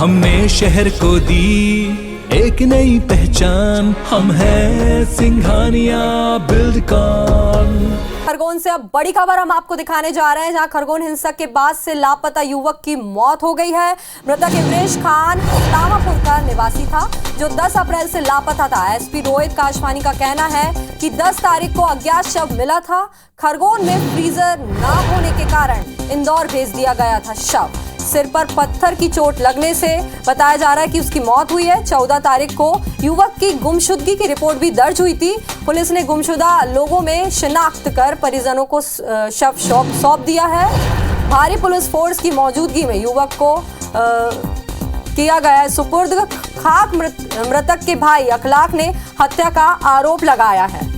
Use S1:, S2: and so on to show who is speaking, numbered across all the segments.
S1: हमने शहर को दी एक नई पहचान, हम हैं सिंघानिया बिल्डकॉन।
S2: खरगोन से अब बड़ी खबर हम आपको दिखाने जा रहे हैं, जहां खरगोन हिंसा के बाद से लापता युवक की मौत हो गई है। मृतक इब्रेश खान इस्लामापुर का निवासी था, जो 10 अप्रैल से लापता था। एसपी रोहित काशवानी का कहना है कि 10 तारीख को अज्ञात शव मिला था। खरगोन में फ्रीजर न होने के कारण इंदौर भेज दिया गया था शव। सिर पर पत्थर की चोट लगने से बताया जा रहा है कि उसकी मौत हुई है। 14 तारीख को युवक की गुमशुदगी की रिपोर्ट भी दर्ज हुई थी। पुलिस ने गुमशुदा लोगों में शिनाख्त कर परिजनों को शव सौंप दिया है। भारी पुलिस फोर्स की मौजूदगी में युवक को किया गया है सुपुर्द खाक। मृतक के भाई अखलाक ने हत्या का आरोप लगाया है।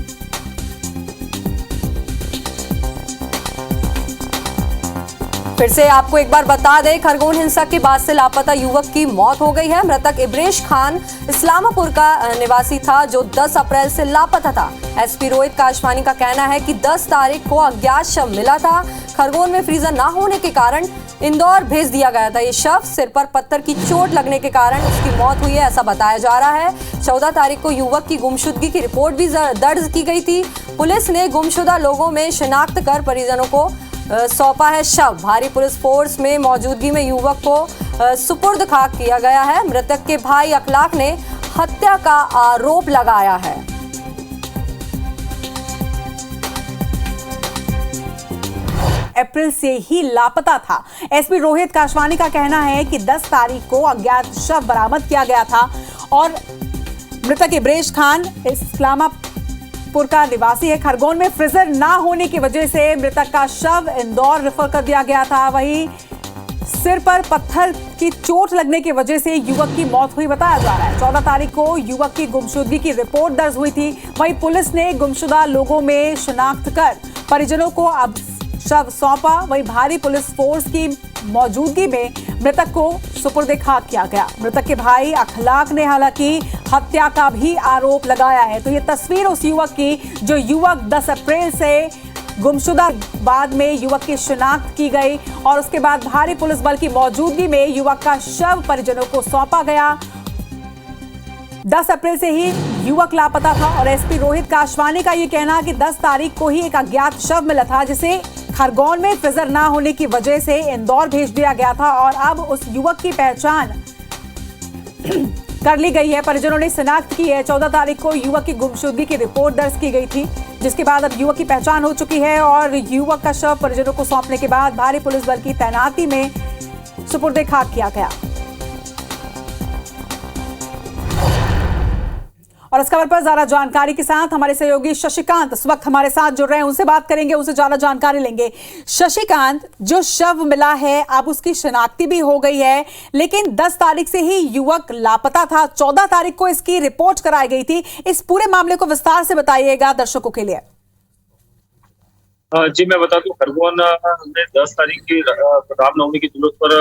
S2: फिर से आपको एक बार बता दें, खरगोन हिंसा के बाद से लापता युवक की मौत हो गई है। मृतक इब्रेश खान इस्लामापुर का निवासी था, जो 10 अप्रैल से लापता था। एसपी रोहित काशवानी का कहना है कि 10 तारीख को अज्ञात शव मिला था। खरगोन में फ्रीजर न होने के कारण इंदौर भेज दिया गया था। ये शव सिर पर पत्थर की चोट लगने के कारण उसकी मौत हुई है, ऐसा बताया जा रहा है। 14 तारीख को युवक की गुमशुदगी की रिपोर्ट भी दर्ज की गई थी। पुलिस ने गुमशुदा लोगों में शिनाख्त कर परिजनों को सौंपा है शव। भारी पुलिस फोर्स में मौजूदगी में युवक को सुपुर्द खाक किया गया है। मृतक के भाई अखलाक ने हत्या का आरोप लगाया है।
S3: अप्रैल से ही लापता था। एसपी रोहित काशवानी का कहना है कि 10 तारीख को अज्ञात शव बरामद किया गया था और मृतक इब्रेश खान इस्लामापुर का निवासी है। खरगोन में फ्रीजर ना होने की वजह से मृतक का शव इंदौर रेफर कर दिया गया था। वहीं सिर पर पत्थर की चोट लगने की वजह से युवक की मौत हुई बताया जा रहा है। 14 तारीख को युवक की गुमशुदगी की रिपोर्ट दर्ज हुई थी। वहीं पुलिस ने गुमशुदा लोगों में शिनाख्त कर परिजनों को अब शव सौंपा। वहीं भारी पुलिस फोर्स की मौजूदगी में मृतक को सुपुर्द खाक किया गया। मृतक के भाई अखलाक ने हालांकि हत्या का भी आरोप लगाया है। तो ये तस्वीर उस युवक की जो युवक 10 अप्रैल से गुमशुदा, बाद में युवक की शिनाख्त की गई और उसके बाद भारी पुलिस बल की मौजूदगी में युवक का शव परिजनों को सौंपा गया। 10 अप्रैल से ही युवक लापता था और एसपी रोहित काशवानी का यह कहना कि 10 तारीख को ही एक अज्ञात शव मिला था, जिसे खरगोन में फ्रीजर ना होने की वजह से इंदौर भेज दिया गया था और अब उस युवक की पहचान कर ली गई है। परिजनों ने शिनाख्त की है। 14 तारीख को युवक की गुमशुदगी की रिपोर्ट दर्ज की गई थी, जिसके बाद अब युवक की पहचान हो चुकी है और युवक का शव परिजनों को सौंपने के बाद भारी पुलिस बल की तैनाती में सुपुर्द खाक किया गया। और इस खबर पर ज्यादा जानकारी के साथ हमारे सहयोगी शशिकांत इस वक्त हमारे साथ जुड़ रहे हैं, उनसे बात करेंगे, उनसे ज्यादा जानकारी लेंगे। शशिकांत, जो शव मिला है अब उसकी शिनाख्ती भी हो गई है, लेकिन 10 तारीख से ही युवक लापता था। 14 तारीख को इसकी रिपोर्ट कराई गई थी। इस पूरे मामले को विस्तार से बताइएगा दर्शकों के लिए।
S4: जी मैं बता दूं, खरगोन में 10 तारीख की रामनवमी की जुलूस पर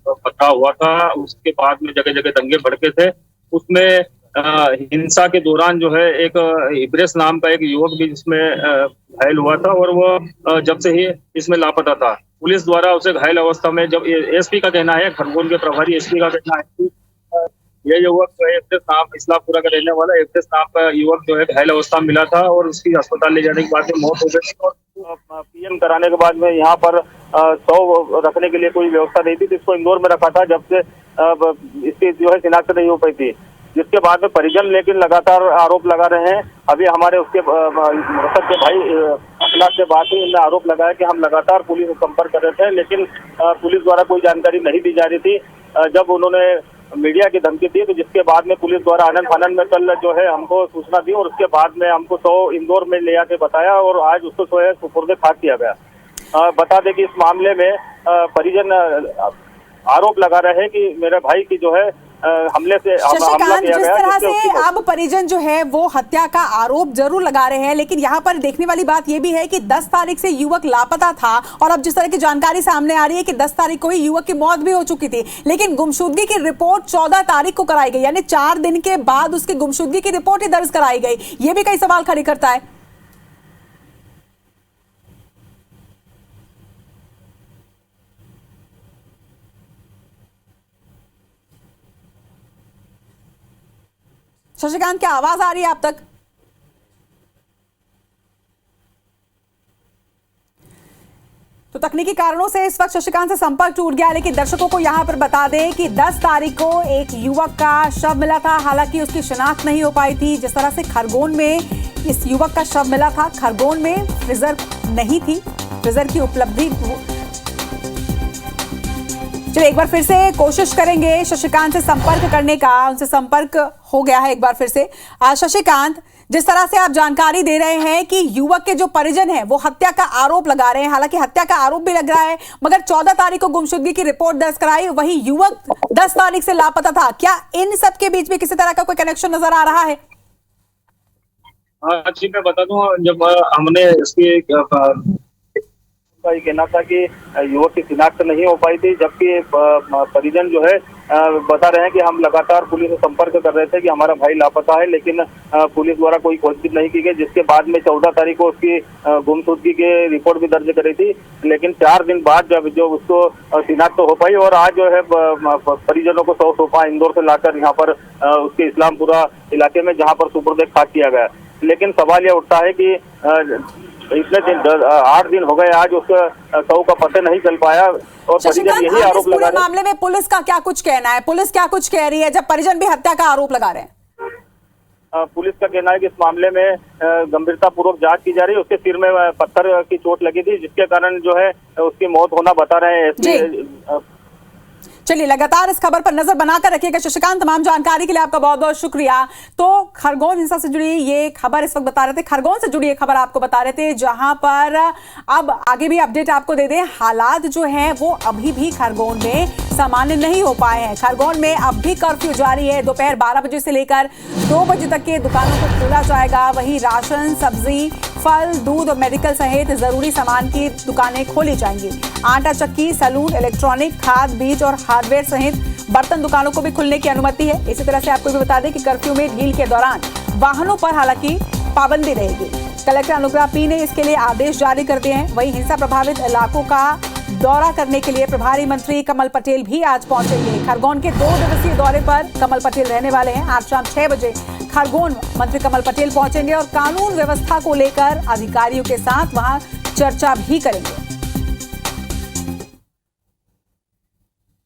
S4: पथराव हुआ था। उसके बाद में जगह जगह दंगे भड़के थे। उसमें हिंसा के दौरान जो है एक इब्रेश नाम का एक युवक भी जिसमें घायल हुआ था और वो जब से ही इसमें लापता था। पुलिस द्वारा उसे घायल अवस्था में, जब एसपी का कहना है, खरगोन के प्रभारी एसपी का कहना है कि ये युवक इब्रेश नाम, इस्लामपुरा का रहने वाला इब्रेश नाम का युवक जो है घायल अवस्था में मिला था और उसकी अस्पताल ले जाने के बाद में मौत हो गई थी। और पीएम कराने के बाद में यहाँ पर शव रखने के लिए कोई व्यवस्था नहीं थी, जिसको इंदौर में रखा था जब से इसकी जो है शिनाख्त नहीं हो पाई थी, जिसके बाद में परिजन लेकिन लगातार आरोप लगा रहे हैं। अभी हमारे उसके मृतक के भाई अखलाक से बात हुई, उन्होंने आरोप लगाया कि हम लगातार पुलिस से संपर्क कर रहे थे, लेकिन पुलिस द्वारा कोई जानकारी नहीं दी जा रही थी। जब उन्होंने मीडिया की धमकी दी, तो जिसके बाद में पुलिस द्वारा आनन फानन में कल जो है हमको सूचना दी और उसके बाद में हमको इंदौर में ले आके बताया और आज उसको जो है सुपुर्द खाक किया गया। बता दें कि इस मामले में परिजन आरोप लगा रहे हैं कि मेरे भाई की जो है हमले से हमला किया गया।
S3: जिस तरह से अब परिजन जो है वो हत्या का आरोप जरूर लगा रहे हैं, लेकिन यहाँ पर देखने वाली बात ये भी है कि 10 तारीख से युवक लापता था और अब जिस तरह की जानकारी सामने आ रही है कि 10 तारीख को ही युवक की मौत भी हो चुकी थी, लेकिन गुमशुदगी की रिपोर्ट 14 तारीख को कराई गई, यानी 4 दिन के बाद उसकी गुमशुदगी की रिपोर्ट ही दर्ज कराई गई। ये भी कई सवाल खड़े करता है। शशिकांत, क्या आवाज आ रही है आप तक? तो तकनीकी कारणों से इस वक्त शशिकांत से संपर्क टूट गया, लेकिन दर्शकों को यहां पर बता दें कि 10 तारीख को एक युवक का शव मिला था। हालांकि उसकी शिनाख्त नहीं हो पाई थी। जिस तरह से खरगोन में इस युवक का शव मिला था, खरगोन में फ्रीजर नहीं थी, फ्रीजर की उपलब्धि। चलिए एक बार फिर से कोशिश करेंगे शशिकांत से संपर्क करने का। उनसे संपर्क हो गया है एक बार फिर से। शशिकांत, जिस तरह से आप जानकारी दे रहे हैं कि युवक के जो परिजन हैं वो हत्या का आरोप लगा रहे हैं, हालांकि हत्या का आरोप भी लग रहा है, मगर 14 तारीख को गुमशुदगी की रिपोर्ट दर्ज कराई, वही युवक 10 तारीख से लापता था। क्या इन सब के बीच में किसी तरह का कोई कनेक्शन नजर आ रहा है?
S4: हाँ जी, मैं बता दूं, जब हमने इसकी का ये कहना था कि युवक की शिनाख्त नहीं हो पाई थी, जबकि परिजन जो है बता रहे हैं कि हम लगातार पुलिस से संपर्क कर रहे थे कि हमारा भाई लापता है, लेकिन पुलिस द्वारा कोई खोजबीन नहीं की गई, जिसके बाद में 14 तारीख को उसकी गुमशुदगी की रिपोर्ट भी दर्ज करी थी। लेकिन 4 दिन बाद जब उसको शिनाख्त हो पाई और आज जो है परिजनों को सौंपा इंदौर से लाकर यहाँ पर उसके इस्लामपुरा इलाके में, जहाँ पर सुपुर्द खाक किया गया। लेकिन सवाल यह उठता है कि इतने दिन 8 दिन हो गए, आज उसका शव का पता नहीं चल पाया और परिजन यही आरोप लगा रहे हैं।
S3: मामले में पुलिस का क्या कुछ कहना है? पुलिस क्या कुछ कह रही है जब परिजन भी हत्या का आरोप लगा रहे हैं?
S4: पुलिस का कहना है कि इस मामले में गंभीरता पूर्वक जांच की जा रही है। उसके सिर में पत्थर की चोट लगी थी, जिसके कारण जो है उसकी मौत होना बता रहे हैं।
S3: चलिए लगातार इस खबर पर नजर बनाकर रखिएगा। शशिकांत, तमाम जानकारी के लिए आपका बहुत बहुत शुक्रिया। तो खरगोन हिंसा से जुड़ी ये खबर इस वक्त बता रहे थे, खरगोन से जुड़ी ये खबर आपको बता रहे थे, जहां पर अब आगे भी अपडेट आपको दे दें। हालात जो हैं वो अभी भी खरगोन में सामान्य नहीं हो पाए हैं। खरगोन में अब भी कर्फ्यू जारी है। दोपहर 12 बजे से लेकर 2 बजे तक के दुकानों को खोला जाएगा। वहीं राशन, सब्जी, फल, दूध और मेडिकल सहित जरूरी सामान की दुकानें खोली जाएंगी। आटा चक्की, सैलून, इलेक्ट्रॉनिक, खाद, बीज और हार्डवेयर सहित बर्तन दुकानों को भी खुलने की अनुमति है। इसी तरह से आपको भी बता दें कि कर्फ्यू में ढील के दौरान वाहनों पर हालांकि पाबंदी रहेगी। कलेक्टर अनुग्रह पी ने इसके लिए आदेश जारी कर दिए हैं। वहीं हिंसा प्रभावित इलाकों का दौरा करने के लिए प्रभारी मंत्री कमल पटेल भी आज पहुंचेंगे। खरगोन के 2 दिवसीय दौरे पर कमल पटेल रहने वाले हैं। आज शाम 6 बजे खरगोन मंत्री कमल पटेल पहुंचेंगे और कानून व्यवस्था को लेकर अधिकारियों के साथ वहां चर्चा भी करेंगे।